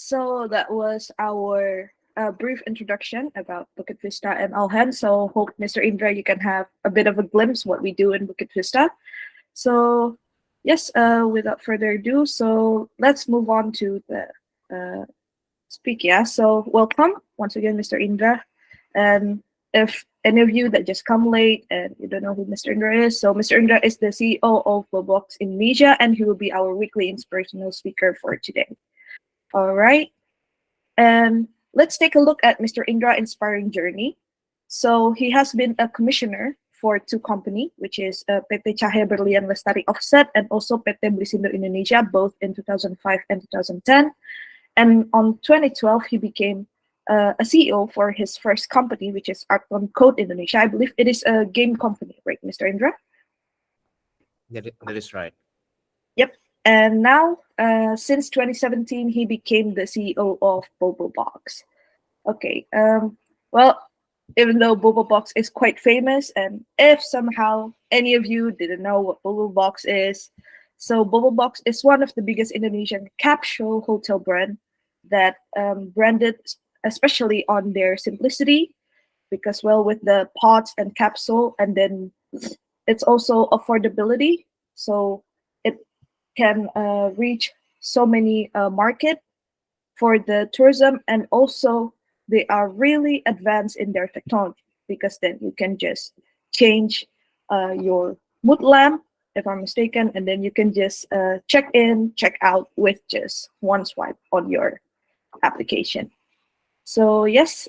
So that was our brief introduction about Bukit Vista and Alhan. So hope Mr. Indra, you can have a bit of a glimpse what we do in Bukit Vista. So yes, without further ado, so let's move on to the uh, speak. Yeah. So welcome once again, Mr. Indra. And if any of you that just come late and you don't know who Mr. Indra is, so Mr. Indra is the CEO of Bobobox Indonesia, and he will be our weekly inspirational speaker for today. All right. And let's take a look at Mr. Indra inspiring journey. So he has been a commissioner for two companies, which is PT Cahaya Berlian Lestari Offset and also PT Blisindo Indonesia, both in 2005 and 2010. And on 2012, he became a CEO for his first company, which is Arton Code Indonesia. I believe it is a game company, right, Mr. Indra? That is right. Yep. And now, since 2017, he became the CEO of Bobobox. Okay. Well, even though Bobobox is quite famous, and if somehow any of you didn't know what Bobobox is, so Bobobox is one of the biggest Indonesian capsule hotel brand that branded especially on their simplicity, because well with the pods and capsule, and then it's also affordability. So it can reach so many market for the tourism, and also they are really advanced in their technology, because then you can just change your mood lamp if I'm mistaken, and then you can just check in, check out with just one swipe on your application. So yes,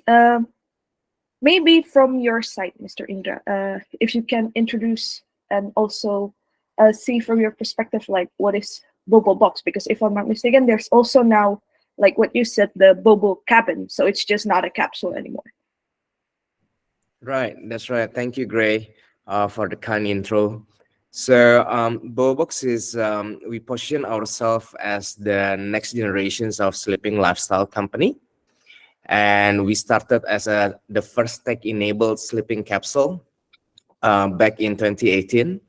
maybe from your side, Mr. Indra, if you can introduce and also see from your perspective, like what is Bobobox? Because if I'm not mistaken, there's also now, like what you said, the Bobo cabin. So it's just not a capsule anymore. Right, that's right. Thank you, Gray, for the kind intro. So, Bobox is we position ourselves as the next generations of sleeping lifestyle company, and we started as the first tech-enabled sleeping capsule back in 2018.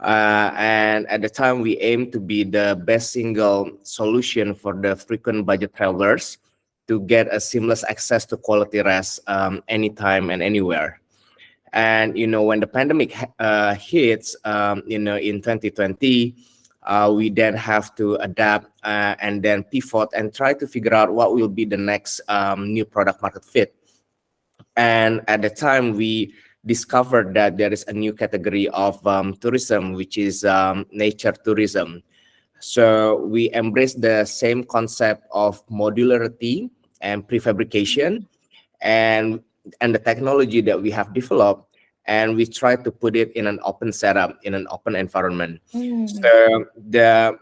And at the time, we aimed to be the best single solution for the frequent budget travelers to get a seamless access to quality rest anytime and anywhere. And when the pandemic hits, in 2020, we then have to adapt and then pivot and try to figure out what will be the next new product market fit. And at the time, we discovered that there is a new category of tourism, which is nature tourism. So we embrace the same concept of modularity and prefabrication, and the technology that we have developed, and we try to put it in an open setup, in an open environment. So the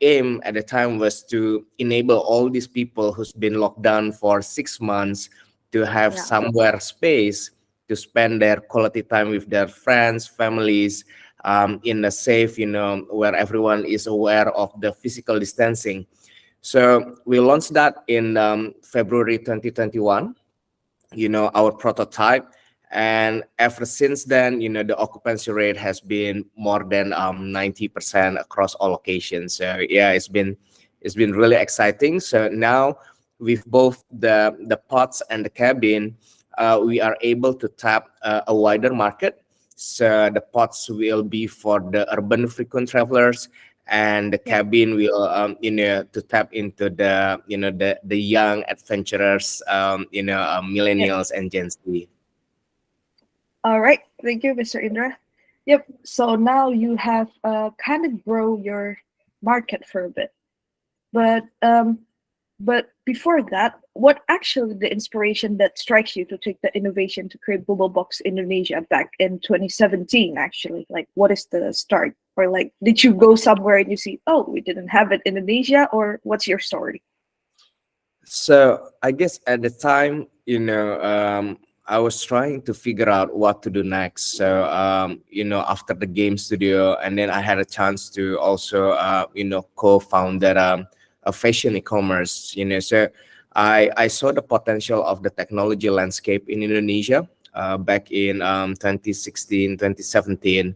aim at the time was to enable all these people who's been locked down for 6 months to have somewhere space to spend their quality time with their friends, families, in a safe, where everyone is aware of the physical distancing. So we launched that in February 2021, our prototype. And ever since then, the occupancy rate has been more than 90% across all locations. So yeah, it's been really exciting. So now with both the pods and the cabin, we are able to tap a wider market. So the pods will be for the urban frequent travelers, and the cabin will to tap into the young adventurers, millennials and Gen Z. All right. Thank you, Mr. Indra. Yep. So now you have kind of grow your market for a bit. But before that, what actually the inspiration that strikes you to take the innovation to create Bobobox Indonesia back in 2017? Actually, like what is the start, or like did you go somewhere and you see, oh, we didn't have it in Indonesia, or what's your story? So I guess at the time, I was trying to figure out what to do next. So, after the game studio, and then I had a chance to also, co-found that a fashion e-commerce. So I saw the potential of the technology landscape in Indonesia back in 2016, 2017,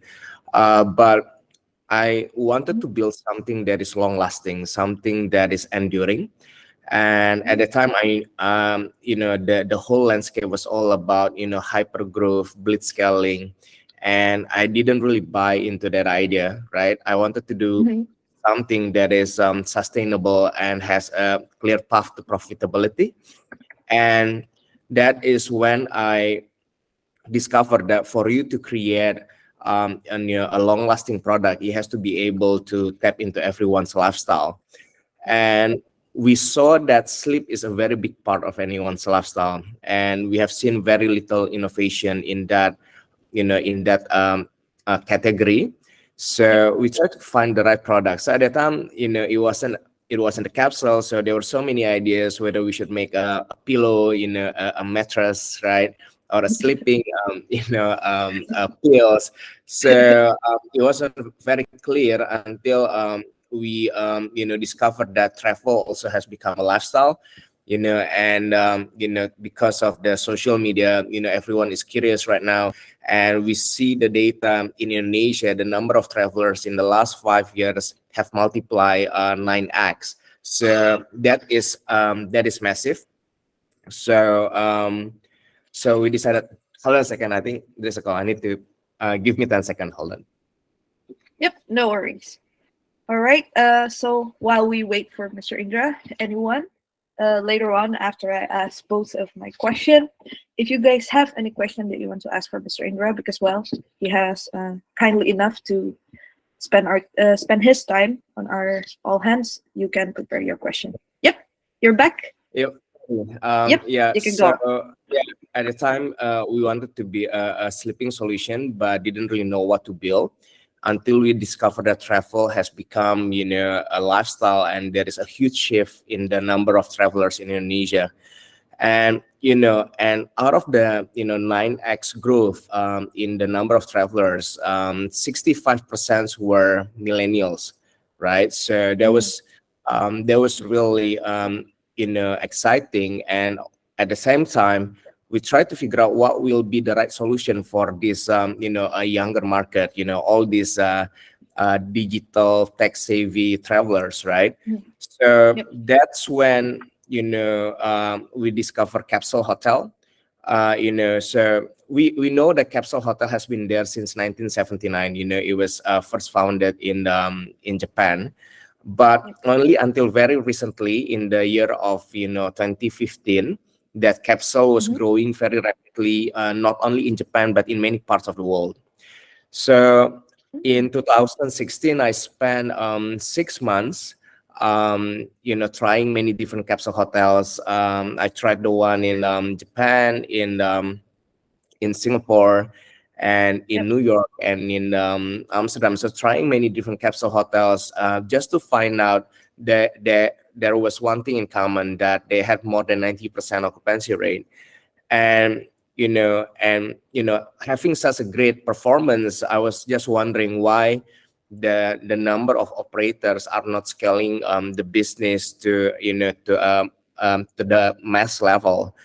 but I wanted to build something that is long lasting, something that is enduring. And at Mhm. the time, the whole landscape was all about hyper growth, blitz scaling, and I didn't really buy into that idea, right? I wanted to do Mhm. something that is sustainable and has a clear path to profitability. And that is when I discovered that for you to create a long lasting product, it has to be able to tap into everyone's lifestyle. And we saw that sleep is a very big part of anyone's lifestyle, and we have seen very little innovation in that category. Yep. So we tried to find the right product. So at the time, it wasn't a capsule, so there were so many ideas whether we should make a pillow, a mattress, right, or a sleeping pills. So it wasn't very clear until we discovered that travel also has become a lifestyle, and because of the social media, everyone is curious right now, and we see the data in Indonesia. The number of travelers in the last 5 years have multiplied 9x. So that is massive. So we decided. Hold on a second. I think there's a call. I need to give me 10 seconds. Hold on. Yep. No worries. All right. So while we wait for Mr. Indra, anyone, later on after I ask both of my question, if you guys have any question that you want to ask for Mr. Indra, because well, he has kindly enough to spend his time on our all hands, you can prepare your question. Yep. You're back. Yep. Yep. Yeah. You can So go. yeah, at the time, we wanted to be a sleeping solution, but didn't really know what to build until we discovered that travel has become, a lifestyle, and there is a huge shift in the number of travelers in Indonesia. And out of the 9x growth in the number of travelers, 65% were millennials, right? So Mm, that was really exciting. And at the same time, we try to figure out what will be the right solution for this a younger market, all these digital tech savvy travelers, right? mm, So yep. that's when we discover capsule hotel. So we know that capsule hotel has been there since 1979. It was first founded in Japan, but Yep. only until very recently, in the year of 2015, that capsule was Mm-hmm. growing very rapidly, not only in Japan but in many parts of the world. So Mm, in 2016, I spent 6 months, trying many different capsule hotels. I tried the one in Japan, in Singapore, and in yep. New York, and in Amsterdam. So trying many different capsule hotels, just to find out that there was one thing in common, that they had more than 90% occupancy rate. And having such a great performance, I was just wondering why the number of operators are not scaling the business to the mass level.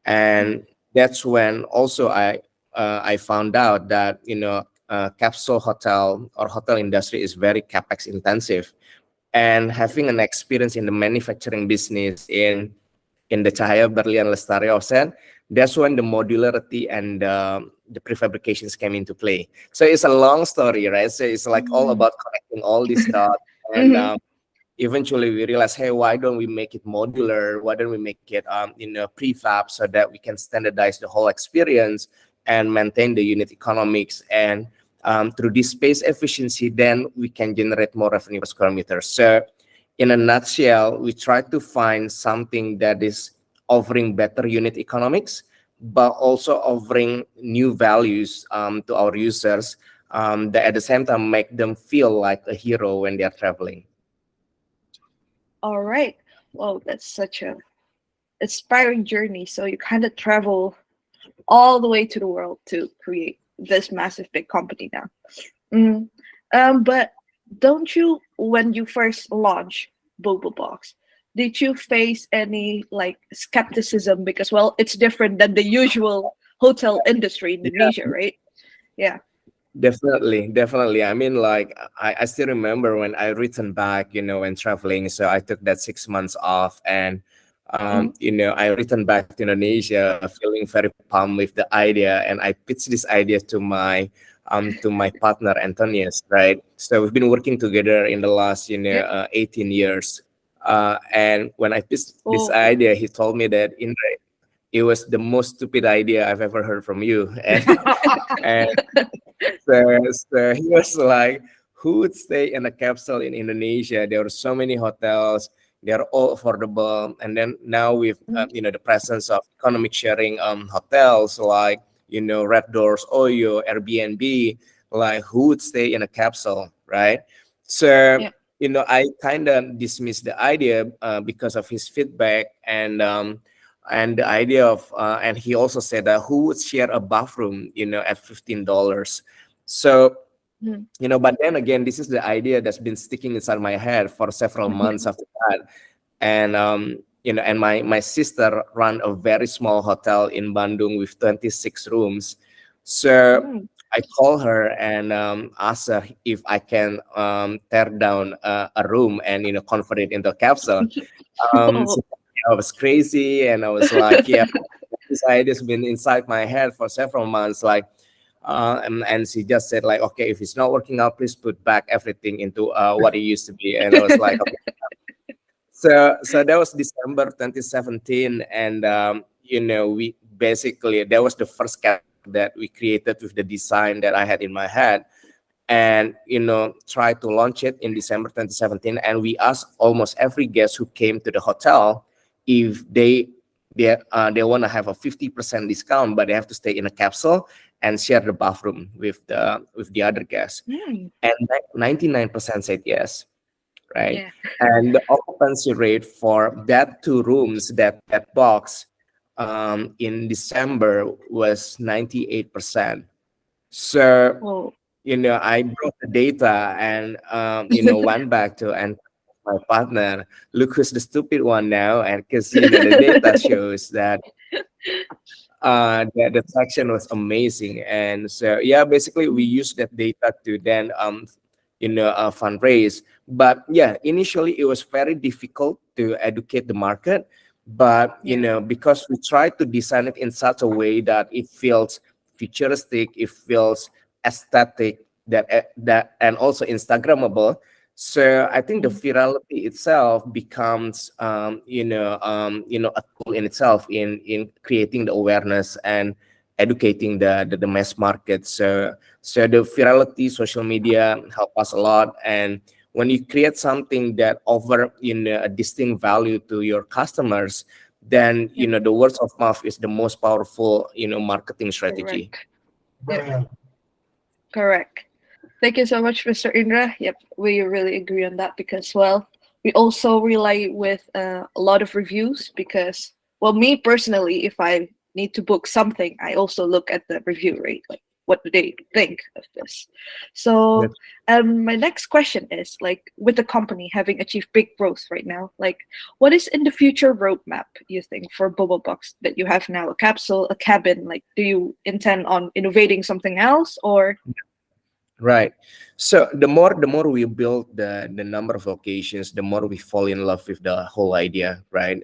Mm, And that's when also I found out that capsule hotel or hotel industry is very capex intensive, and having an experience in the manufacturing business in the Cahaya Berlian Lestari offset, that's when the modularity and the prefabrications came into play. So it's a long story, right? So it's like all mm, about connecting all these dots. And mm-hmm. eventually we realized, hey, why don't we make it modular? Why don't we make it prefab, so that we can standardize the whole experience and maintain the unit economics? And through this space efficiency, then we can generate more revenue per square meter. So in a nutshell, we try to find something that is offering better unit economics, but also offering new values to our users, that at the same time make them feel like a hero when they are traveling. All right. Well, that's such a inspiring journey. So you kind of travel all the way to the world to create this massive big company now. Mm. But don't you, when you first launched Bobobox, did you face any like skepticism because well, it's different than the usual hotel industry in Yeah, Indonesia, right? Yeah. Definitely, definitely. I mean, like I still remember when I returned back, when traveling. So I took that 6 months off, and Mhm. I returned back to Indonesia, feeling very pumped with the idea, and I pitched this idea to my partner Antonius, right? So we've been working together in the last 18 years. And when I pitched this Oh. idea, he told me that it was the most stupid idea I've ever heard from you, and so he was like, who would stay in a capsule in Indonesia? There are so many hotels. They're all affordable. And then now with, Mhm. the presence of economic sharing hotels like, Red Doors, Oyo, Airbnb, like who would stay in a capsule, right? So, Yeah. I kind of dismissed the idea because of his feedback and the idea of, and he also said that who would share a bathroom, at $15. So, Mhm. but then again, this is the idea that's been sticking inside my head for several months after that. And and my sister ran a very small hotel in Bandung with 26 rooms. So Mm. I call her and ask her if I can tear down a room and convert it into a capsule. Oh. So I was crazy, and I was like, yeah, this idea's been inside my head for several months. Like, and she just said like, okay, if it's not working out, please put back everything into what it used to be. And I was like, okay. So that was December 2017, and we basically that was the first capsule that we created with the design that I had in my head, and tried to launch it in December 2017. And we asked almost every guest who came to the hotel if they want to have a 50% discount, but they have to stay in a capsule and share the bathroom with the other guests. Mm. And 99% said yes, right? Yeah. And the occupancy rate for that two rooms, that box, in December was 98%. So Oh. I brought the data and went back to and my partner, look who's the stupid one now, and because the data shows that the traction was amazing. And so yeah, basically we Mhm. use that data to then fundraise. But yeah, initially it was very difficult to educate the market, but Yeah. because we tried to design it in such a way that it feels futuristic, it feels aesthetic, that and also instagrammable. So I think the Mhm. virality itself becomes, a tool in itself in creating the awareness and educating the mass market. So the virality, social media help us a lot. And when you create something that offer a distinct value to your customers, then Yep. the words of mouth is the most powerful marketing strategy. Correct. Yep. Correct. Thank you so much, Mr. Indra. Yep, we really agree on that because, well, we also rely with a lot of reviews because, well, me personally, if I need to book something, I also look at the review rate, like what do they think of this. So, my next question is like, with the company having achieved big growth right now, like, what is in the future roadmap you think for Bobobox that you have now? A capsule, a cabin. Like, do you intend on innovating something else, or Right. So the more we build the number of locations, the more we fall in love with the whole idea, right?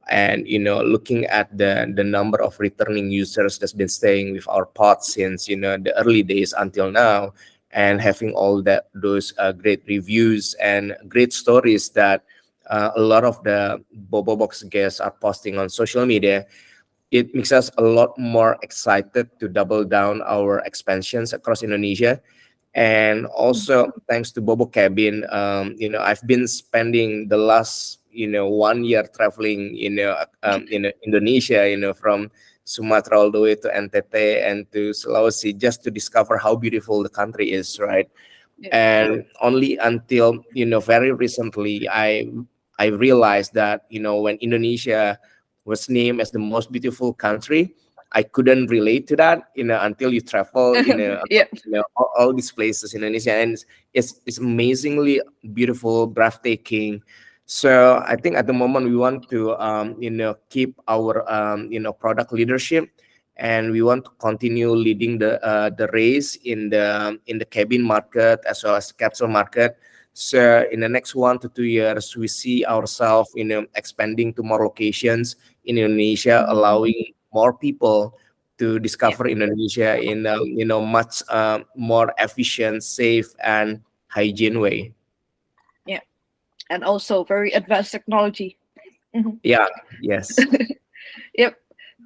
And looking at the number of returning users that's been staying with our pod since the early days until now, and having all those great reviews and great stories that a lot of the Bobobox guests are posting on social media, it makes us a lot more excited to double down our expansions across Indonesia. And Hmm. also thanks to Bobo Cabin, I've been spending the last 1 year traveling Indonesia, from Sumatra all the way to NTT and to Sulawesi, just to discover how beautiful the country is, right? yeah. And only until very recently I realized that when Indonesia was named as the most beautiful country, I couldn't relate to that until you travel Yeah. all these places in Indonesia, and it's amazingly beautiful, breathtaking. So I think at the moment we want to keep our product leadership and we want to continue leading the race in the cabin market as well as the capsule market. So in the next 1 to 2 years, we see ourselves, expanding to more locations in Indonesia, allowing more people to Yeah, discover Indonesia in a, much more efficient, safe, and hygiene way. yeah, and also very advanced technology. Mhm. Yeah. Yes. Yep.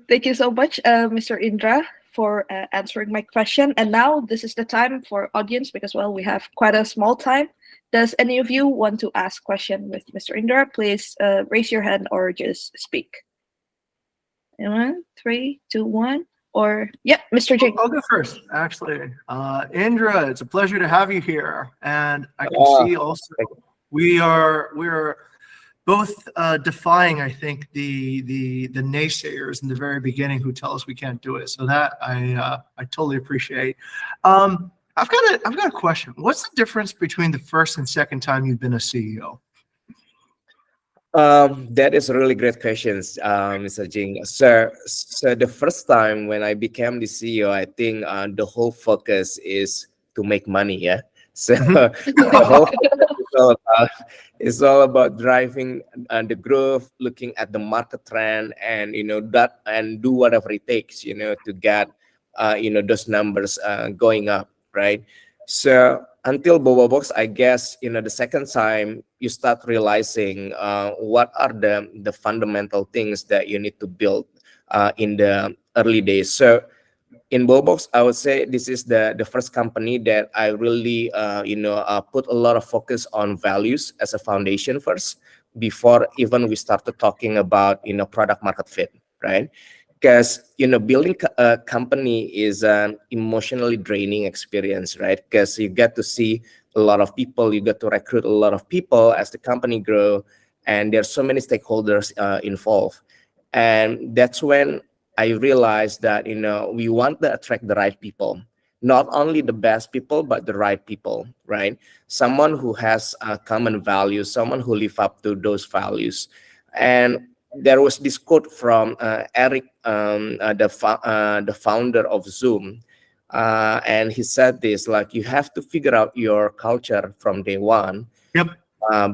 Thank you so much, Mr. Indra, for answering my question. And now this is the time for audience because, well, we have quite a small time. Does any of you want to ask question with Mr. Indra? Please raise your hand or just speak. One, three, two, one. Or, yep, Mr. Jake. I'll go first, actually. Indra, it's a pleasure to have you here. And I can Uh, see also we are both defying, I think, the naysayers in the very beginning who tell us we can't do it. So that I totally appreciate. I've got a question. What's the difference between the first and second time you've been a CEO? That is a really great questions, Mr. Jing. So the first time when I became the CEO, I think the whole focus is to make money. Yeah. So the whole focus is all about driving the growth, looking at the market trend, and that and do whatever it takes, to get those numbers going up, right? So until Bobobox, I guess the second time you start realizing what are the fundamental things that you need to build in the early days. So in Bobobox, I would say this is the first company that I really put a lot of focus on values as a foundation first before even we started talking about product market fit, right? Because building a company is an emotionally draining experience, right? Because you get to see a lot of people, you get to recruit a lot of people as the company grow, and there's so many stakeholders involved. And that's when I realized that we want to attract the right people, not only the best people but the right people, right? Someone who has common values, someone who live up to those values. And there was this quote from Eric, the founder of Zoom, and he said this, like, you have to figure out your culture from day one, Yep.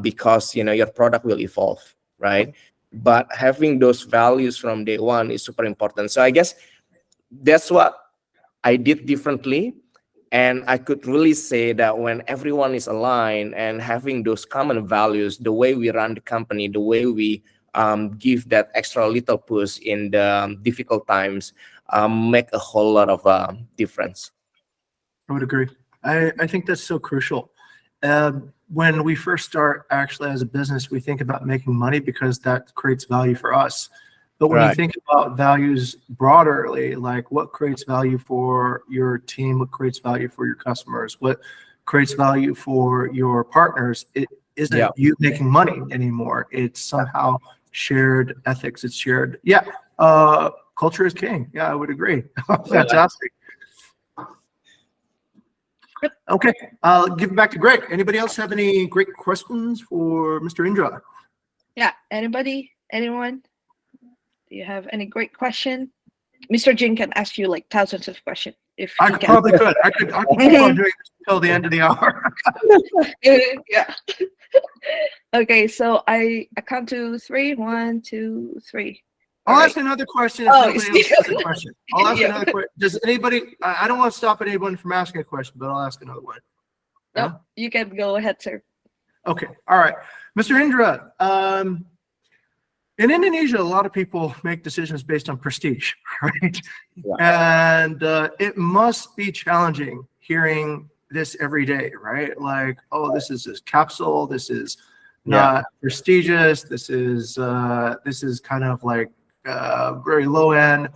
because your product will evolve, right? But having those values from day one is super important. So I guess that's what I did differently. And I could really say that when everyone is aligned and having those common values, the way we run the company, the way we give that extra little push in the difficult times, make a whole lot of difference. I would agree. I think that's so crucial. When we first start actually as a business, we think about making money because that creates value for us. But when you Right. think about values broaderly, like what creates value for your team, what creates value for your customers, what creates value for your partners, it isn't Yeah. you making money anymore. It's somehow shared ethics. It's shared. Yeah. Culture is king. Yeah, I would agree. Fantastic. Okay, I'll give it back to Greg. Anybody else have any great questions for Mr. Indra? Yeah, anybody? Anyone? Do you have any great question? Mr. Jin can ask you like thousands of questions if I he could can. probably could. I could keep on doing this until the end of the hour. Yeah. Okay, so I count to three. 1, 2, 3. I'll All ask right. another question Oh, if you nobody see. else has a question. I'll ask Yeah. another question. Does anybody? I don't want to stop anyone from asking a question, but I'll ask another one. No, Yeah? you can go ahead, sir. Okay. All right, Mr. Indra. In Indonesia, a lot of people make decisions based on prestige, right? Yeah. And it must be challenging hearing this every day, right? Like, oh, this is a capsule. This is not prestigious. This is kind of like very low end.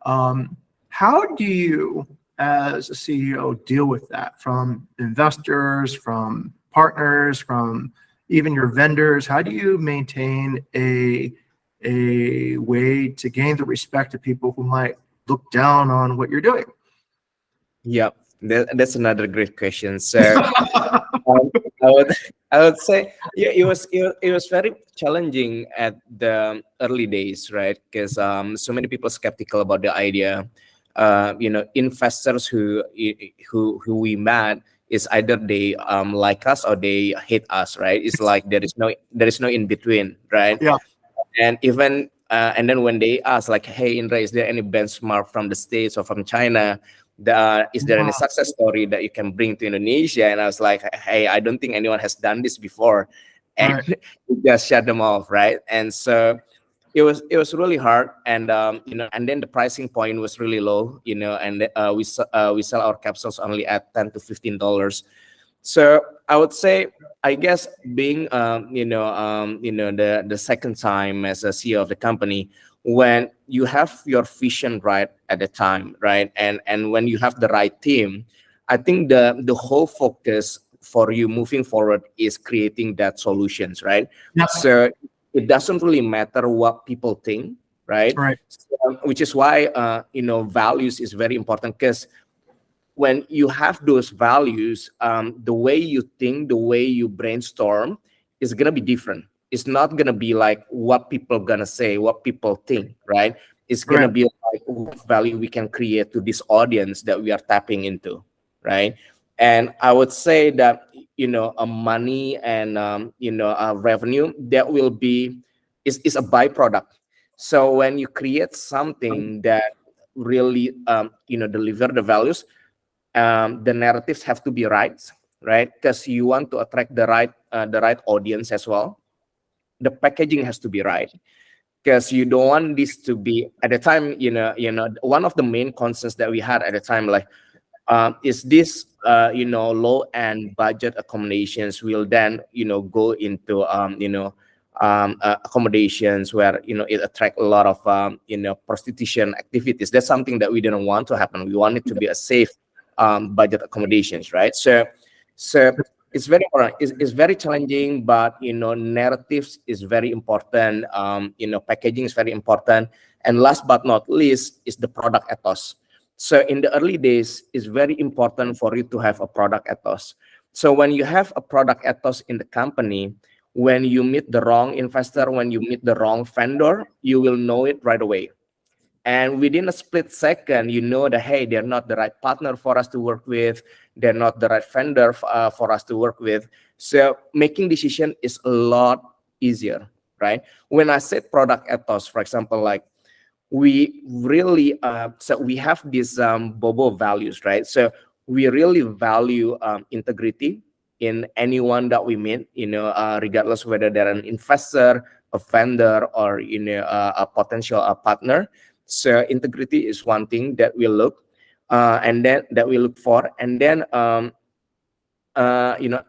How do you, as a CEO, deal with that from investors, from partners, from even your vendors? How do you maintain a way to gain the respect of people who might look down on what you're doing? Yeah, that's another great question. So um, I would I would say, yeah, it was very challenging at the early days, right? Because so many people skeptical about the idea, investors who we met is either they like us or they hate us, right? It's like there is no in between, right? Yeah. And even and then when they ask like, hey Indra, is there any benchmark from the States or from China, is there any success story that you can bring to Indonesia? And I was like, hey, I don't think anyone has done this before. And Right. we just shut them off, right? And so it was really hard. And and then the pricing point was really low, and we sell our capsules only at $10 to $15. So I would say, I guess, being the second time as a CEO of the company, when you have your vision right at the time, right, and when you have the right team, I think the whole focus for you moving forward is creating that solutions, right? Yep. So it doesn't really matter what people think, right? Right. So, which is why values is very important, because when you have those values, the way you think, the way you brainstorm is gonna be different. It's not gonna be like what people gonna say, what people think, right? It's gonna Right. be like what value we can create to this audience that we are tapping into, right? And I would say that a money and a revenue that will be is a byproduct. So when you create something that really deliver the values, the narratives have to be right, because you want to attract the right audience as well. The packaging has to be right, because you don't want this to be at the time. One of the main concerns that we had at the time, like, is this low end budget accommodations will then go into accommodations where it attract a lot of prostitution activities. That's something that we didn't want to happen. We want it to be a safe budget accommodations, right? So it's very important. It's very challenging, but narratives is very important. Packaging is very important, and last but not least is the product ethos. So in the early days, it's very important for you to have a product ethos. So when you have a product ethos in the company, when you meet the wrong investor, when you meet the wrong vendor, you will know it right away. And within a split second, you know that, hey, they're not the right partner for us to work with. They're not the right vendor for us to work with. So making decision is a lot easier, right? When I said product ethos, for example, like, we really so we have these Bobo values, right? So we really value integrity in anyone that we meet, regardless whether they're an investor, a vendor, or a potential partner. So integrity is one thing that we look, and then that we look for, and then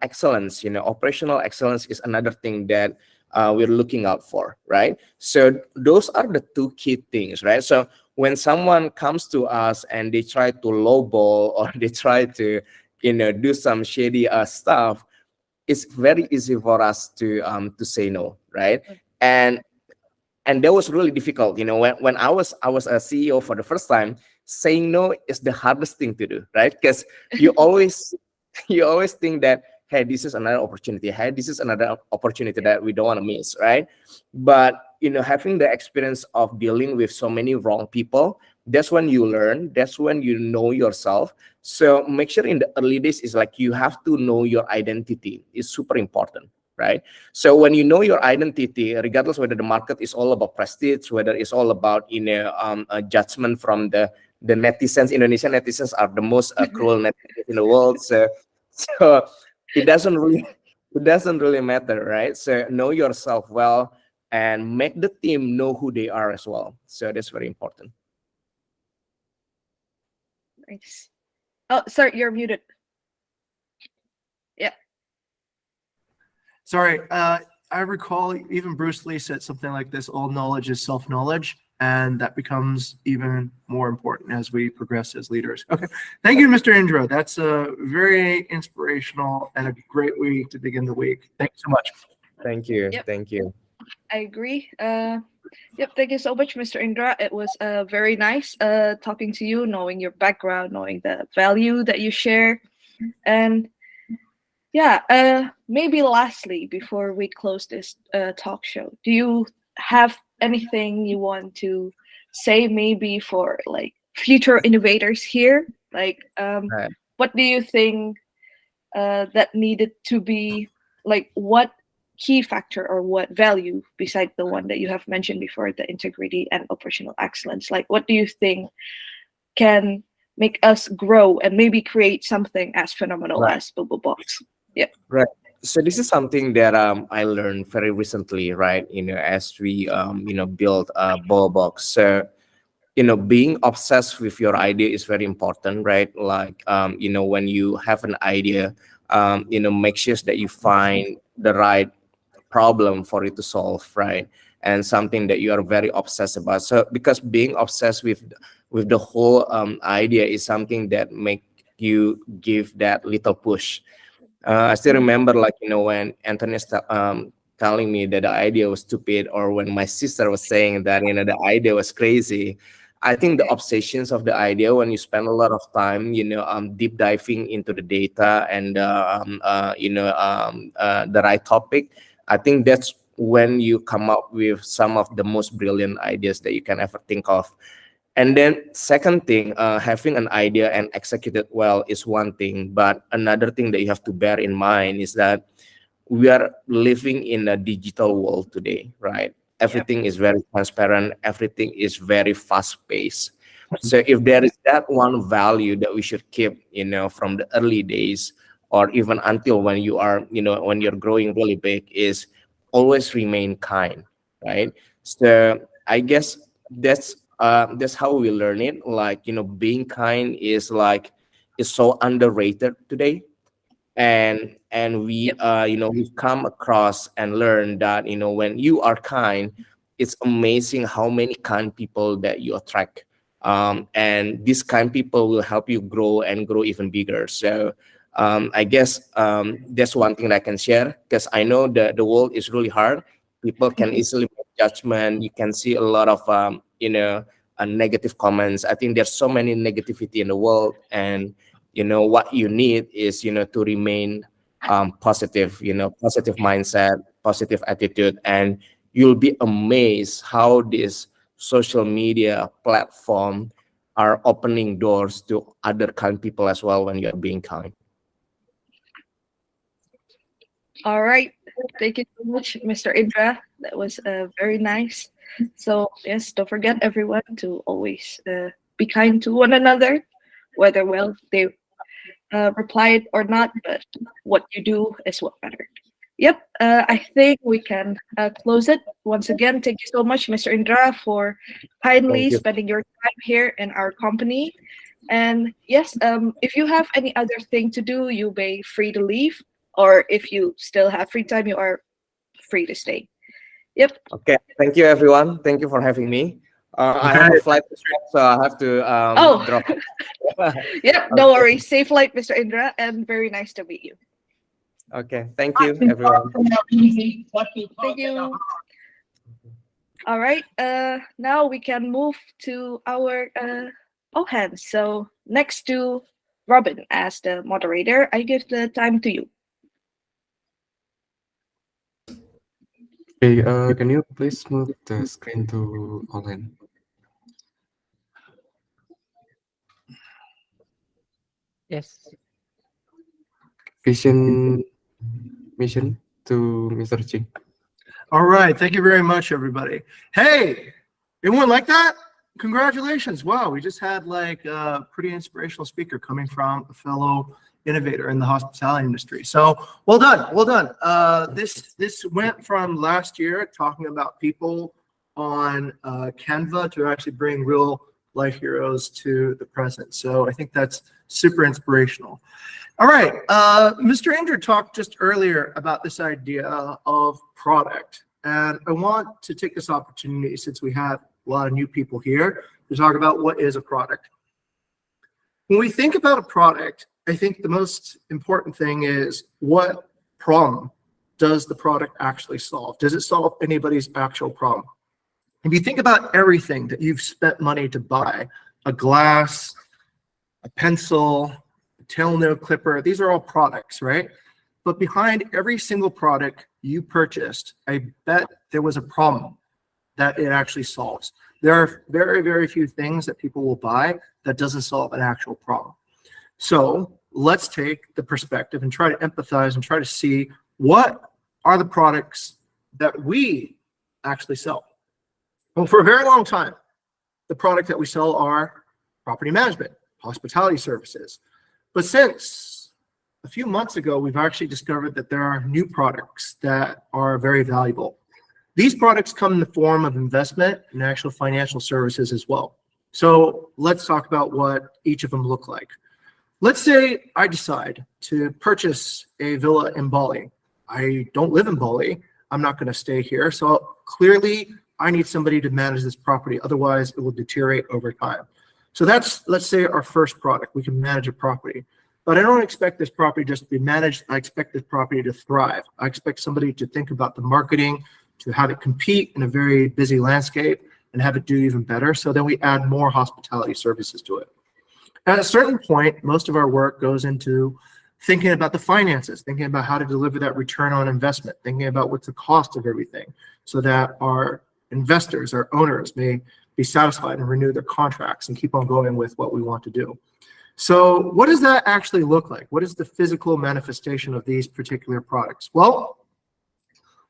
excellence, operational excellence is another thing that we're looking out for, right? So those are the two key things, right? So when someone comes to us and they try to lowball or they try to, do some shady stuff, it's very easy for us to say no, right? And that was really difficult, when I was a CEO for the first time. Saying no is the hardest thing to do, right? Because you always you always think that, hey, this is another opportunity, hey, this is another opportunity that we don't want to miss, right? But having the experience of dealing with so many wrong people, that's when you learn, that's when you know yourself. So make sure in the early days is like, you have to know your identity. It's super important, right? So when you know your identity, regardless whether the market is all about prestige, whether it's all about a judgment from the netizens. Indonesian netizens are the most cruel netizens in the world. So it doesn't really matter, right? So know yourself well and make the team know who they are as well. So that's very important. Nice. Oh, sorry, you're muted. Yeah. Sorry, I recall even Bruce Lee said something like this: all knowledge is self-knowledge, and that becomes even more important as we progress as leaders. Okay, thank you, Mr. Indra. That's very inspirational and a great way to begin the week. Thank you so much. Thank you. Yep. Thank you. I agree. Yep, thank you so much, Mr. Indra. It was very nice talking to you, knowing your background, knowing the value that you share. And yeah, maybe lastly, before we close this talk show, do you have anything you want to say maybe for like future innovators here? Like, Right. what do you think that needed to be, like, what key factor or what value beside the one that you have mentioned before, the integrity and operational excellence? Like, what do you think can make us grow and maybe create something as phenomenal Right. as Bobobox? Yeah. Right. So this is something that I learned very recently, right? As we build a Bobobox. So being obsessed with your idea is very important, right? Like when you have an idea, make sure that you find the right problem for it to solve, right? And something that you are very obsessed about. So because being obsessed with the whole idea is something that make you give that little push. I still remember, like, when Anthony is telling me that the idea was stupid, or when my sister was saying that, the idea was crazy. I think the obsessions of the idea, when you spend a lot of time, deep diving into the data and, the right topic, I think that's when you come up with some of the most brilliant ideas that you can ever think of. And then second thing, having an idea and execute it well is one thing, but another thing that you have to bear in mind is that we are living in a digital world today, right? Yep. Everything is very transparent, everything is very fast paced. So if there is that one value that we should keep, from the early days, or even until when you are, when you're growing really big, is always remain kind, right? So I guess that's how we learn it. Like, being kind is so underrated today. And we Yep. we've come across and learned that, when you are kind, it's amazing how many kind people that you attract. And these kind people will help you grow and grow even bigger. So I guess that's one thing that I can share, because I know the world is really hard. People can easily make judgment. You can see a lot of negative comments. I think there's so many negativity in the world, and what you need is to remain positive, positive mindset, positive attitude, and you'll be amazed how this social media platform are opening doors to other kind people as well when you're being kind. All right. Thank you so much, Mr. Indra. That was very nice. So, yes, don't forget, everyone, to always be kind to one another, whether, well, they replied or not, but what you do is what matters. Yep, I think we can close it. Once again, thank you so much, Mr. Indra, for kindly Thank you. spending your time here in our company. And yes, if you have any other thing to do, you may free to leave. Or if you still have free time, you are free to stay. Yep. Okay, thank you everyone. Thank you for having me. I have a Okay. flight to catch, so I have to Oh, drop. yep. No worries. Safe flight, Mr. Indra, and very nice to meet you. Okay, thank you everyone. Thank you. All right. Now we can move to our Ohan. So next to Robin as the moderator, I give the time to you. Okay, can you please move the screen to online? Yes. Vision mission to Mr. Ching. All right. Thank you very much, everybody. Hey, anyone like that? Congratulations. Wow. We just had like a pretty inspirational speaker coming from a fellow innovator in the hospitality industry. So well done. Well done. This went from last year talking about people on Canva to actually bring real life heroes to the present. So I think that's super inspirational. All right. Mr. Andrew talked just earlier about this idea of product. And I want to take this opportunity, since we have a lot of new people here, to talk about what is a product. When we think about a product, I think the most important thing is, what problem does the product actually solve? Does it solve anybody's actual problem? If you think about everything that you've spent money to buy, a glass, a pencil, a tail nail clipper, these are all products, right? But behind every single product you purchased, I bet there was a problem that it actually solves. There are very, very few things that people will buy that doesn't solve an actual problem. So let's take the perspective and try to empathize and try to see what are the products that we actually sell. Well, for a very long time, the product that we sell are property management, hospitality services. But since a few months ago, we've actually discovered that there are new products that are very valuable. These products come in the form of investment and actual financial services as well. So let's talk about what each of them look like. Let's say I decide to purchase a villa in Bali. I don't live in Bali. I'm not going to stay here. So clearly, I need somebody to manage this property. Otherwise, it will deteriorate over time. So that's, let's say, our first product. We can manage a property. But I don't expect this property just to be managed. I expect this property to thrive. I expect somebody to think about the marketing, to have it compete in a very busy landscape, and have it do even better. So then we add more hospitality services to it. At a certain point, most of our work goes into thinking about the finances, thinking about how to deliver that return on investment, thinking about what's the cost of everything, so that our investors, our owners, may be satisfied and renew their contracts and keep on going with what we want to do. So what does that actually look like? What is the physical manifestation of these particular products? Well,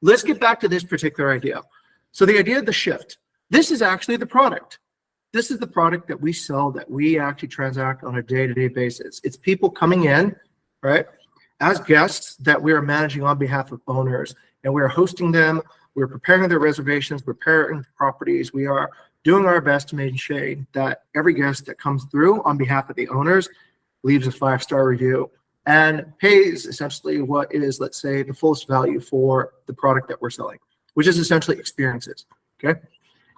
let's get back to this particular idea. So the idea of the shift, this is actually the product. This is the product that we sell, that we actually transact on a day-to-day basis. It's people coming in, right, as guests that we are managing on behalf of owners, and we are hosting them. We're preparing their reservations, preparing properties. We are doing our best to make sure that every guest that comes through on behalf of the owners leaves a 5-star review and pays essentially what is, let's say, the fullest value for the product that we're selling, which is essentially experiences, okay?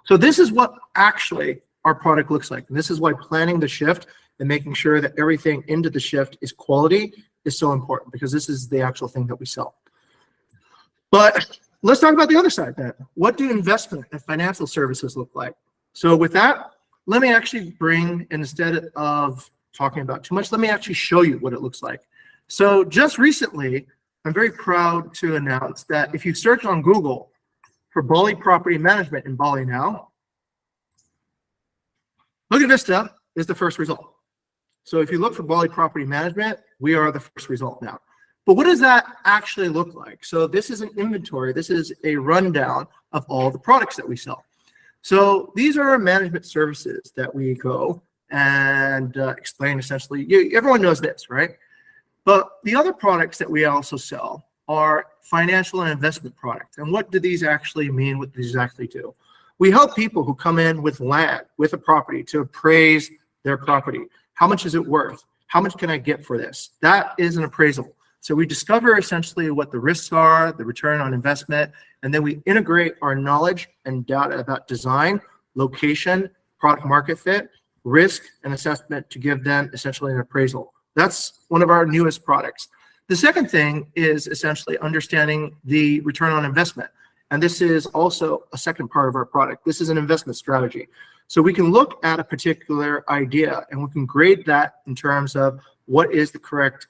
So this is what actually our product looks like. And this is why planning the shift and making sure that everything into the shift is quality is so important, because this is the actual thing that we sell. But let's talk about the other side then. What do investment and financial services look like? So with that, let me actually bring, instead of talking about too much, let me actually show you what it looks like. So just recently, I'm very proud to announce that if you search on Google for Bali property management in Bali now, Bukit Vista is the first result. So if you look for Bali property management, we are the first result now. But what does that actually look like? So this is an inventory. This is a rundown of all the products that we sell. So these are our management services that we go and explain essentially. Everyone knows this, right? But the other products that we also sell are financial and investment products. And what do these actually mean? What do these actually do? We help people who come in with land, with a property, to appraise their property. How much is it worth? How much can I get for this? That is an appraisal. So we discover essentially what the risks are, the return on investment, and then we integrate our knowledge and data about design, location, product market fit, risk, and assessment to give them essentially an appraisal. That's one of our newest products. The second thing is essentially understanding the return on investment. And this is also a second part of our product. This is an investment strategy. So we can look at a particular idea and we can grade that in terms of what is the correct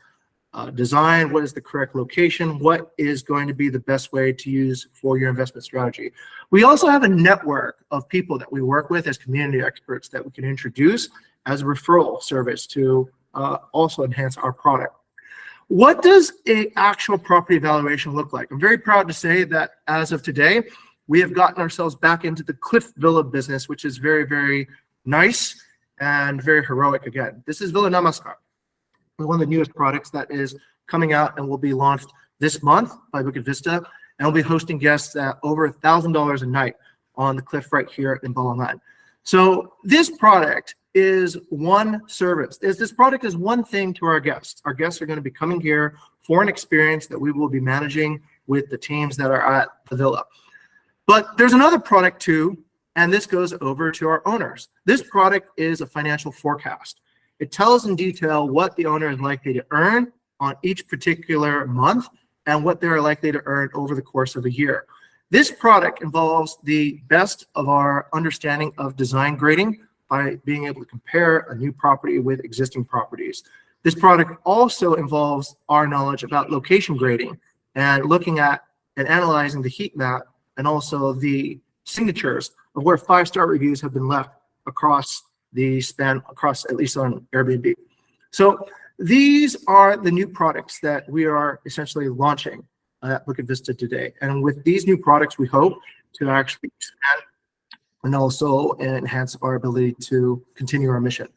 design, what is the correct location, what is going to be the best way to use for your investment strategy. We also have a network of people that we work with as community experts that we can introduce as a referral service to also enhance our product. What does an actual property evaluation look like? I'm very proud to say that as of today, we have gotten ourselves back into the Cliff Villa business, which is very, very nice and very heroic again. This is Villa Namaskar, one of the newest products that is coming out and will be launched this month by Bukit Vista, and we'll be hosting guests at over $1,000 a night on the cliff right here in Balangan. So this product is one service. This product is one thing to our guests. Our guests are going to be coming here for an experience that we will be managing with the teams that are at the villa. But there's another product too, and this goes over to our owners. This product is a financial forecast. It tells in detail what the owner is likely to earn on each particular month and what they're likely to earn over the course of a year. This product involves the best of our understanding of design grading by being able to compare a new property with existing properties. This product also involves our knowledge about location grading and looking at and analyzing the heat map and also the signatures of where 5-star reviews have been left across the span, across at least on Airbnb. So these are the new products that we are essentially launching at Bukit Vista today. And with these new products, we hope to actually expand and also enhance our ability to continue our mission.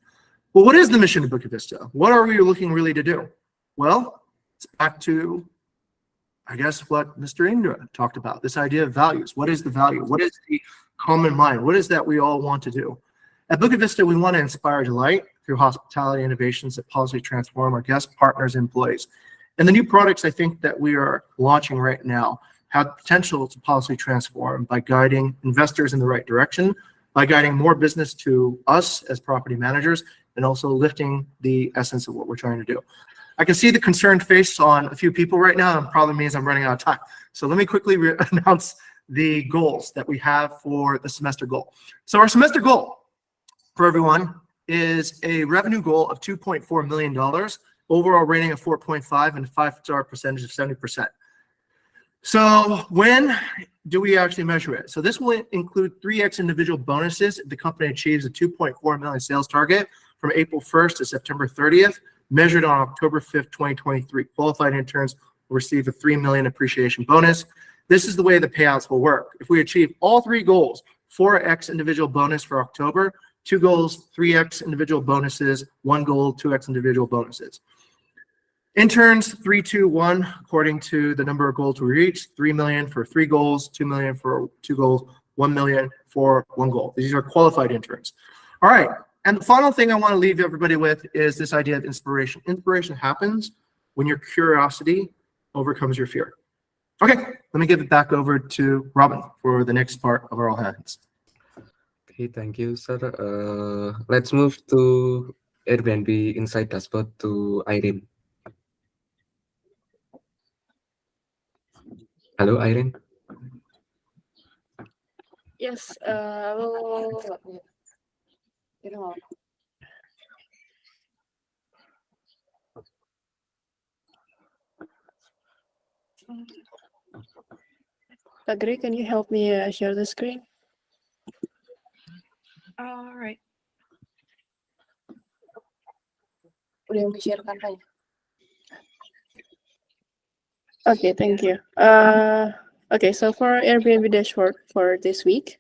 Well, what is the mission of Bukit Vista? What are we looking really to do? Well, it's back to, I guess, what Mr. Indra talked about, this idea of values. What is the value? What is the common mind? What is that we all want to do? At Bukit Vista, we want to inspire delight through hospitality innovations that positively transform our guests, partners, and employees. And the new products I think that we are launching right now have potential to positively transform by guiding investors in the right direction, by guiding more business to us as property managers, and also lifting the essence of what we're trying to do. I can see the concerned face on a few people right now, and it probably means I'm running out of time. So let me quickly announce the goals that we have for the semester goal. So our semester goal for everyone is a revenue goal of $2.4 million, overall rating of 4.5, and a 5-star percentage of 70%. So when do we actually measure it? So this will include 3x individual bonuses if the company achieves a 2.4 million sales target from April 1st to September 30th, measured on October 5th, 2023. Qualified interns will receive a 3 million appreciation bonus. This is the way the payouts will work. If we achieve all 3 goals, 4x individual bonus for October, 2 goals, 3x individual bonuses, 1 goal, 2x individual bonuses. Interns, 3, 2, 1, according to the number of goals we reach, 3 million for 3 goals, 2 million for 2 goals, 1 million for 1 goal. These are qualified interns. All right, and the final thing I want to leave everybody with is this idea of inspiration. Inspiration happens when your curiosity overcomes your fear. Okay, let me give it back over to Robin for the next part of our All Hands. Okay, thank you, sir. Let's move to Airbnb Insight Dashboard to Irene. Hello, Irene. Yes, well, you know, Kak Gray, can you help me share the screen? All right. Udah share kampanye. Okay, thank you. Okay, so for Airbnb dashboard for this week.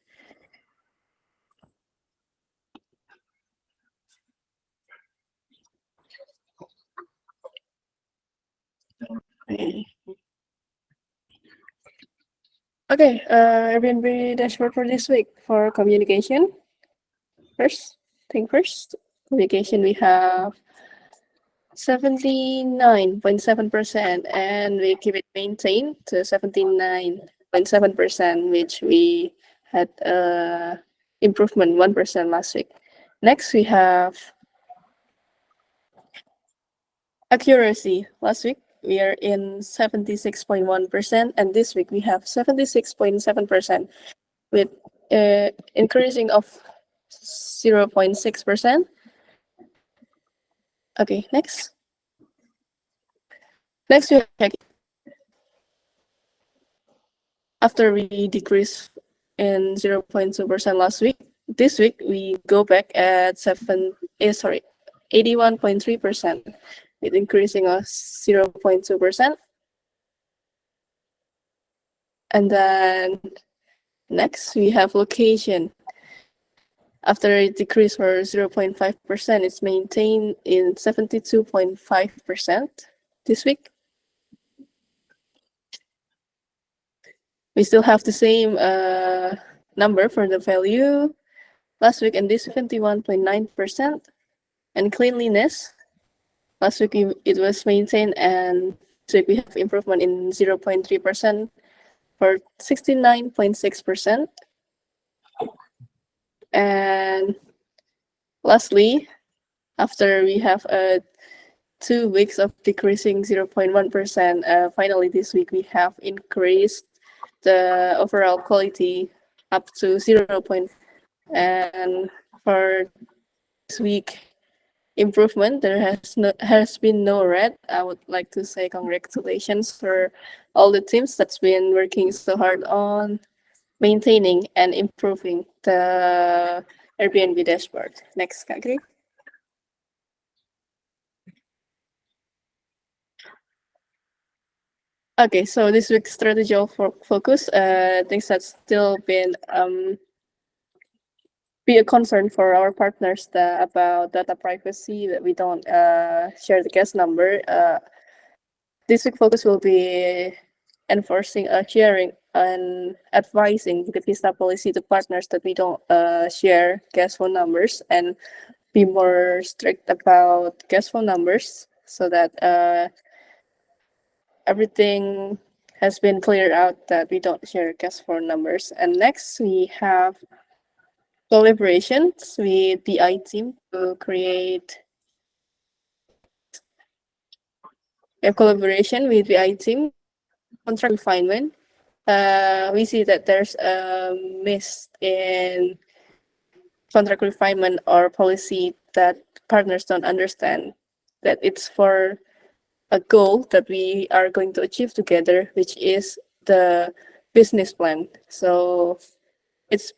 Okay, Airbnb dashboard for this week for communication. First, communication we have 79.7%, and we keep it maintained to 79.7%, which we had improvement 1% last week. Next, we have accuracy. Last week we are in 76.1%, and this week we have 76.7%, with increasing of 0.6%. Okay, next we check. After we decrease in 0.2% last week, this week we go back at 81.3%, with increasing of 0.2%. And then next we have location. After a decrease for 0.5%, it's maintained in 72.5% this week. We still have the same number for the value last week, and this 71.9%. And cleanliness, last week it was maintained, and this week we have improvement in 0.3% for 69.6%. And lastly, after we have 2 weeks of decreasing 0.1%, finally this week we have increased the overall quality up to 0. And for this week improvement, there has been no red. I would like to say congratulations for all the teams that's been working so hard on maintaining and improving the Airbnb dashboard. Next, Kak Gri. Okay, so this week's strategy of focus, things that's still been be a concern for our partners about data privacy, that we don't share the guest number. This week focus will be enforcing, sharing, and advising Bukit Vista policy to partners that we don't share guest phone numbers, and be more strict about guest phone numbers, so that everything has been cleared out that we don't share guest phone numbers. And next, we have collaborations with the I team to create. We have collaboration with the I team, contract refinement. We see that there's a miss in contract refinement or policy that partners don't understand, that it's for a goal that we are going to achieve together, which is the business plan. So it's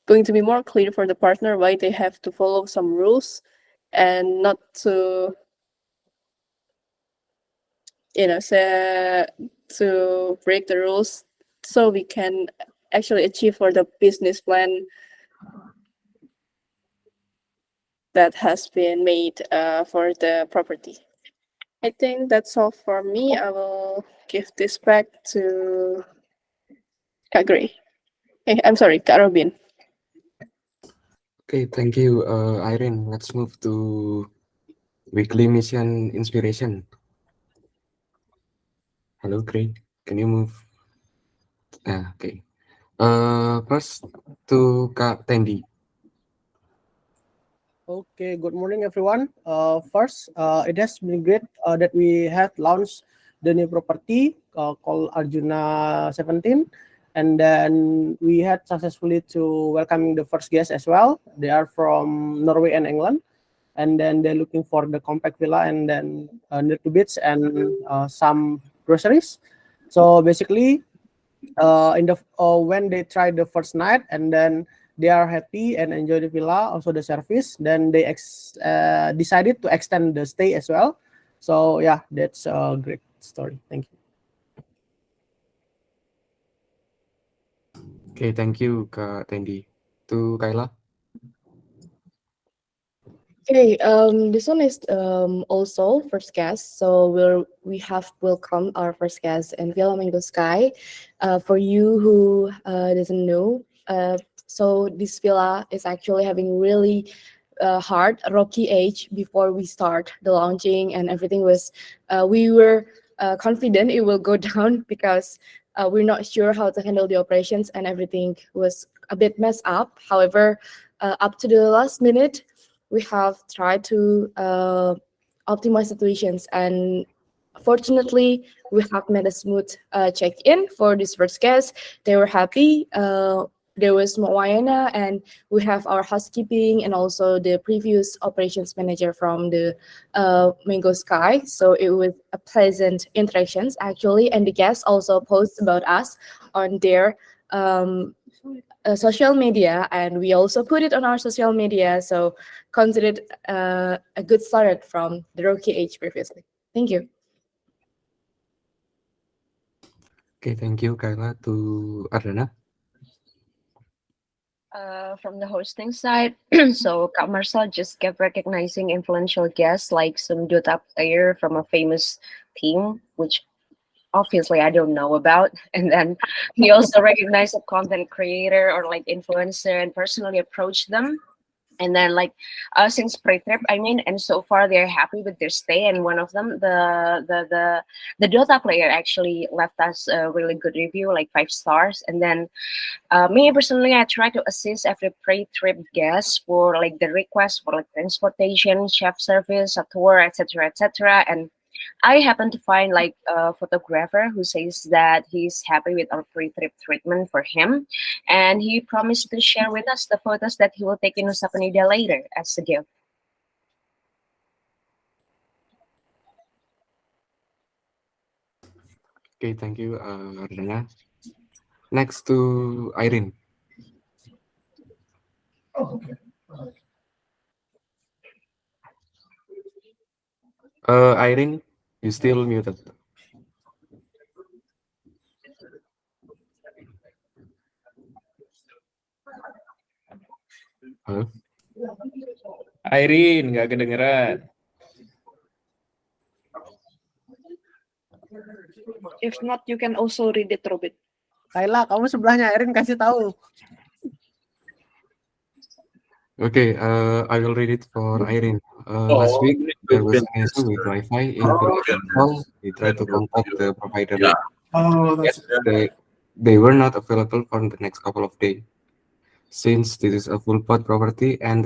going to be more clear for the partner why they have to follow some rules and not to, to break the rules, so we can actually achieve for the business plan that has been made for the property. I think that's all for me. I will give this back to Kak Gray. I'm sorry, Kak Robin. Okay, thank you, Irene. Let's move to weekly mission inspiration. Hello, Gray. Can you move? Okay. First to Kak Tendi. Okay, good morning, everyone. First, it has been great that we had launched the new property called Arjuna 17, and then we had successfully to welcoming the first guest as well. They are from Norway and England, and then they're looking for the compact villa and then near to beach and some groceries. So basically, when they tried the first night and then they are happy and enjoy the villa, also the service, then they decided to extend the stay as well. So yeah, that's a great story. Thank you. Okay, thank you, Kak Tendi. To Kayla. Okay, this one is also first guest. So we have welcomed our first guest in Villa Mango Sky. For you who doesn't know, so this villa is actually having really hard rocky age before we start the launching, and everything was we were confident it will go down because we're not sure how to handle the operations, and everything was a bit messed up. However, up to the last minute, we have tried to optimize situations, and fortunately we have made a smooth check-in for this first guest. They were happy. There was Moana, and we have our housekeeping and also the previous operations manager from the Mango Sky. So it was a pleasant interactions actually, and the guests also post about us on their social media, and we also put it on our social media. So consider it a good start from the rocky age previously. Thank you. Okay, thank you, Kayla. To Ardana. From the hosting side, so Kak Marcel just kept recognizing influential guests like some Dota player from a famous team, which obviously I don't know about. And then he also recognized a content creator or like influencer and personally approached them. And then like since pre-trip, I mean, and so far they're happy with their stay. And one of them, the Dota player, actually left us a really good review, like 5 stars. And then me personally, I try to assist every pre-trip guest for like the request for like transportation, chef service, a tour, etc., etc. And I happen to find like a photographer who says that he's happy with our pre-trip treatment for him, and he promised to share with us the photos that he will take in Nusa Penida later as a gift. Okay, thank you, Ardana. Next to Irene. Irene, you still muted. Halo? Irene, nggak kedengeran. If not, you can also read it, Robin. Kayla, kamu sebelahnya Erin kasih tahu. Okay, I will read it for Irene. Last week, there was an issue with Wi-Fi in Village Hall. We tried to contact the provider. Oh, Yet they were not available for the next couple of days. Since this is a full pod property and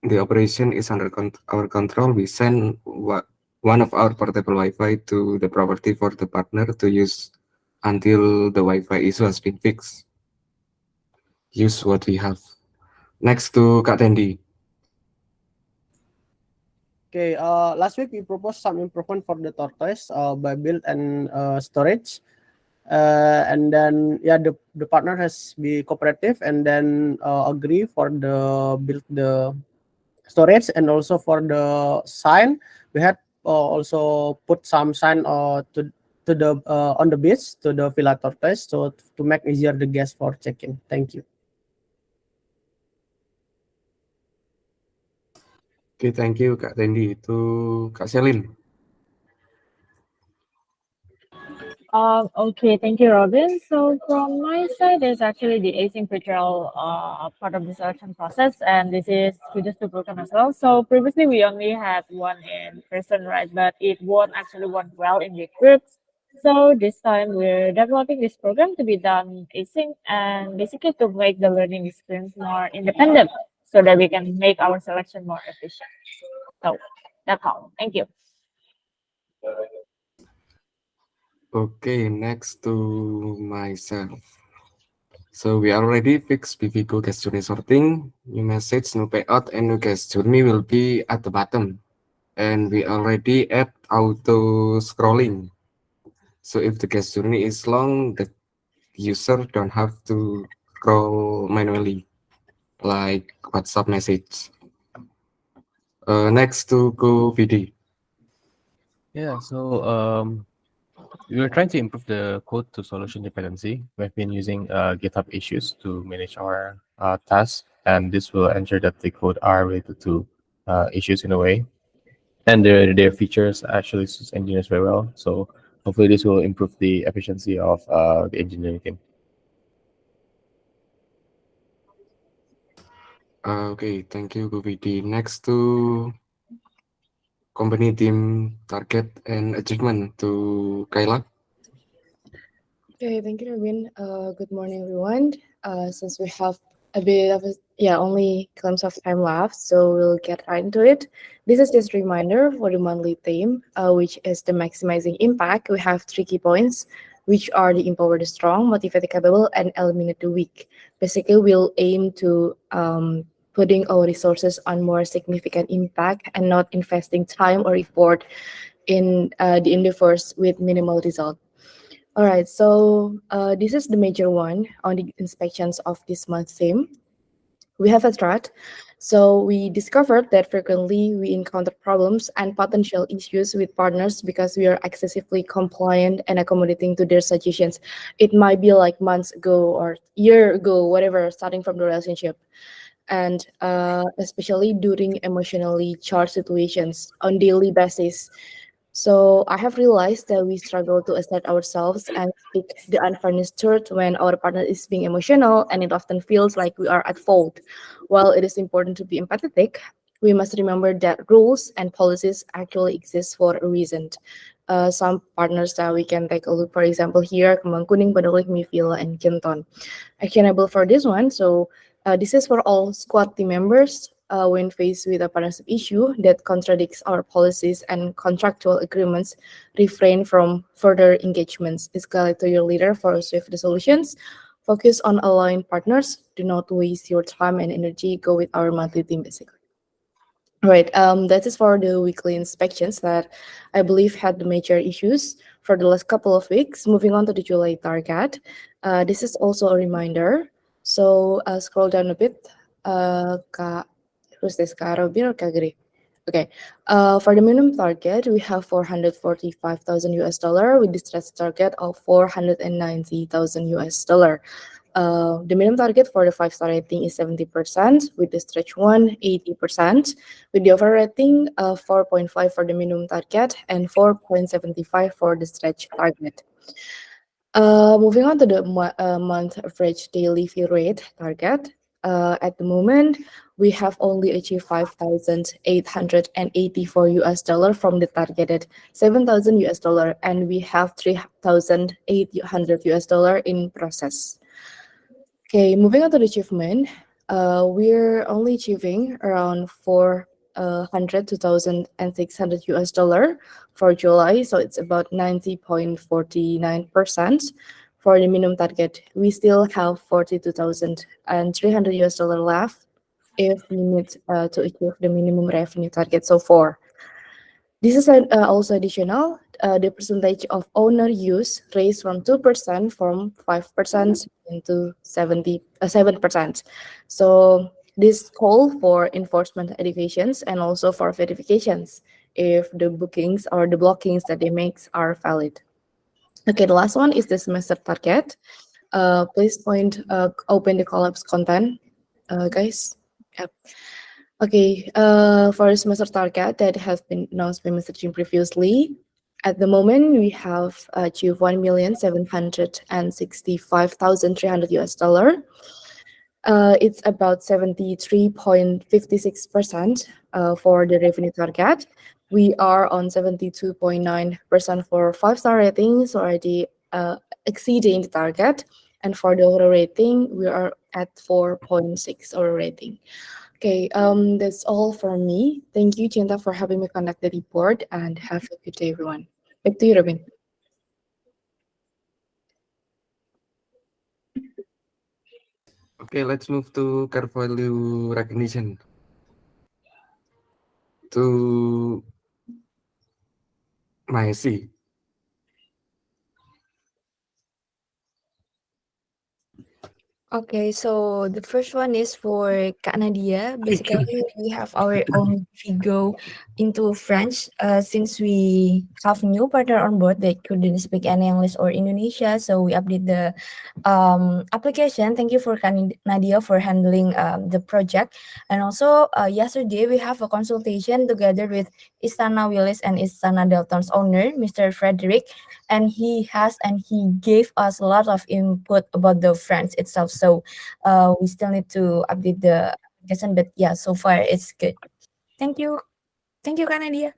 the operation is under our control, we send one of our portable Wi-Fi to the property for the partner to use until the Wi-Fi issue has been fixed. Use what we have. Next to Kak Tendi. Okay, last week we proposed some improvement for the tortoise by build and storage. And then the partner has be cooperative and then agree for the build the storage and also for the sign we had also put some sign to the on the beach to the Villa Tortoise so to make easier the guests for check-in. Thank you. Okay, thank you Kak Tendi. Itu Kak Selin. Okay, thank you, Robin. So from my side, there's actually the asynchronous part of the selection process, and this is just to program as well. So previously we only had one in person, right? But it won't actually work well in the groups. So this time we're developing this program to be done async and basically to make the learning experience more independent so that we can make our selection more efficient. So that's all. Thank you. Okay, next to myself. So we already fixed BVGO guest journey sorting. New message, new payout, and new guest journey will be at the bottom. And we already add auto scrolling. So if the guest journey is long, the user don't have to scroll manually, like WhatsApp message. Next to go VD. Yeah, so we were trying to improve the code to solution dependency. We've been using GitHub issues to manage our tasks, and this will ensure that the code are related to issues in a way. And their features actually suits engineers very well. So hopefully this will improve the efficiency of the engineering team. Okay, thank you, VD. Next to company team target and achievement to Kayla. Okay, thank you, Robin. Good morning, everyone. Since we have a bit of only glimpse of time left, so we'll get right into it. This is just a reminder for the monthly theme, which is the maximizing impact. We have 3 key points, which are the empower the strong, motivate the capable, and eliminate the weak. Basically, we'll aim to putting our resources on more significant impact and not investing time or effort in the endeavors with minimal result. All right, so this is the major one on the inspections of this month theme. We have a threat. So we discovered that frequently we encounter problems and potential issues with partners because we are excessively compliant and accommodating to their suggestions. It might be like months ago or year ago, whatever, starting from the relationship. And especially during emotionally charged situations on daily basis. So I have realized that we struggle to assert ourselves and speak the unfinished truth when our partner is being emotional, and it often feels like we are at fault. While it is important to be empathetic, we must remember that rules and policies actually exist for a reason. Some partners that we can take a look, for example, here, Kembang Kuning, Badolik, Mivila, and Kinton. Actionable for this one, so this is for all squad team members when faced with a partnership issue that contradicts our policies and contractual agreements, refrain from further engagements. Escalate to your leader for swift resolutions. Focus on aligned partners. Do not waste your time and energy. Go with our monthly team, basically. Right, that is for the weekly inspections that I believe had the major issues for the last couple of weeks. Moving on to the July target. This is also a reminder. So scroll down a bit. Who's this? Kak Robin or Kak Giri? Okay. For the minimum target, we have 445,000 US dollar with the stretch target of 490,000 US dollar. The minimum target for the 5-star rating is 70%, with the stretch one 80%, with the overall rating 4.5 for the minimum target and 4.75 for the stretch target. Moving on to the month average daily fee rate target. At the moment, we have only achieved 5,884 US dollar from the targeted 7,000 US dollar, and we have 3,800 US dollar in process. Okay, moving on to the achievement, we're only achieving around 400 to 2,600 US dollar for July, so it's about 90.49%. For the minimum target, we still have 42,300 US dollar left if we need to achieve the minimum revenue target so far. This is also additional. The percentage of owner use raised from 2% from 5% into 7%. So this call for enforcement educations and also for verifications if the bookings or the blockings that they make are valid. Okay, the last one is the semester target. Please open the collapse content, guys. Yep. Okay, for the semester target that has been announced by Mr. Jim previously, at the moment we have achieved 1,765,300 US dollar. It's about 73.56% for the revenue target. We are on 72.9% for 5-star ratings, already exceeding the target. And for the overall rating, we are at 4.6 overall rating. Okay, that's all from me. Thank you, Cinta, for having me conduct the report, and have a good day, everyone. Back to you, Robin. Okay, let's move to core value recognition. To Maesi. Okay, so the first one is for Kak Nadia. Basically, we have our own Vigo into French since we have new partner on board that couldn't speak any English or Indonesia. So we update the application. Thank you for Kak Nadia for handling the project. And also yesterday, we have a consultation together with Istana Willis and Istana Delton's owner, Mr. Frederick. And he gave us a lot of input about the French itself. So we still need to update the application, but yeah, so far it's good. Thank you, Kak Nadia.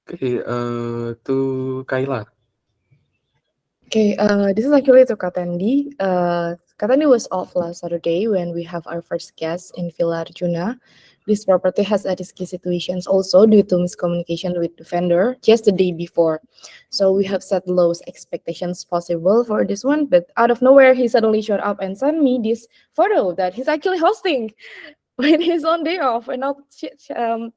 Okay, to Kayla. Okay, this is actually to Katandi. Katandi was off last Saturday when we have our first guest in Villa Arjuna. This property has risky situations also due to miscommunication with the vendor just the day before. So we have set the lowest expectations possible for this one, but out of nowhere, he suddenly showed up and sent me this photo that he's actually hosting when he's on day off and not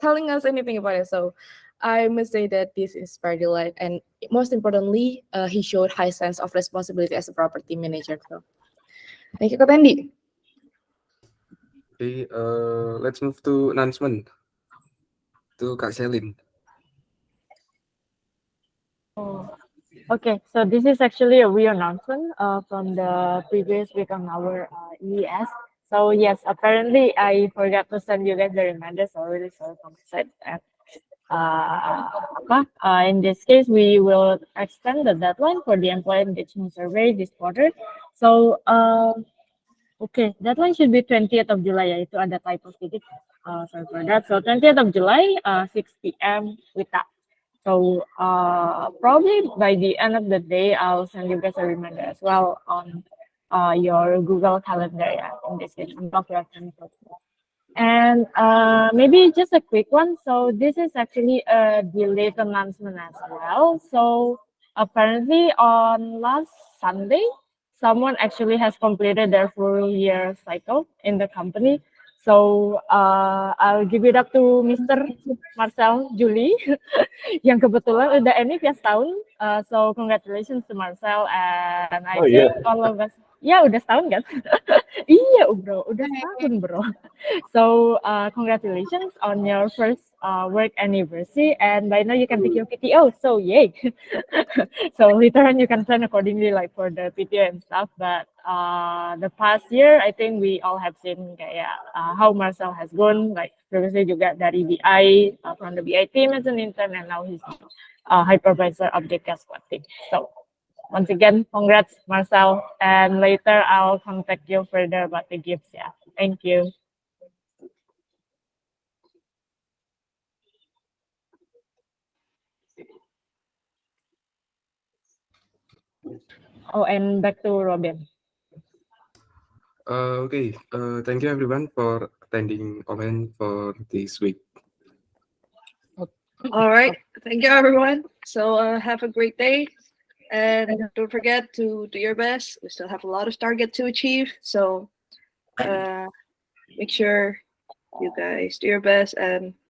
telling us anything about it. So I must say that this is very delight, and most importantly, he showed high sense of responsibility as a property manager. So thank you, Katandi. Okay, let's move to announcement. To Kak Selin. Okay, so this is actually a re-announcement from the previous week on our ES. So yes, apparently I forgot to send you guys the reminder, so really sorry from my side. In this case, we will extend the deadline for the employee engagement survey this quarter. So okay, deadline should be 20th of July, ya, itu ada typo sedikit. Sorry for that. So 20th of July, 6 p.m. with that. So probably by the end of the day, I'll send you guys a reminder as well on your Google Calendar, yeah, in this case. And maybe just a quick one. So this is actually a delayed announcement as well. So apparently on last Sunday, someone actually has completed their full year cycle in the company. So I'll give it up to Mr. Marcel Julie yang kebetulan udah NIF ya setahun. So congratulations to Marcel, and I think all of us, ya udah setahun kan? Iya bro, udah setahun bro. So congratulations on your first work anniversary, and by now you can take your PTO. So yay! So later on you can plan accordingly, like for the PTO and stuff. But the past year, I think we all have seen kayak how Marcel has grown. Like previously juga dari BI, from the BI team as an intern, and now he's hypervisor of the squad team. So once again, congrats Marcel, and later I'll contact you further about the gifts. Yeah, thank you. Oh, and back to Robin. Okay. Thank you everyone for attending Omen for this week. All right. Thank you, everyone. So have a great day. And don't forget to do your best. We still have a lot of target to achieve. So make sure you guys do your best and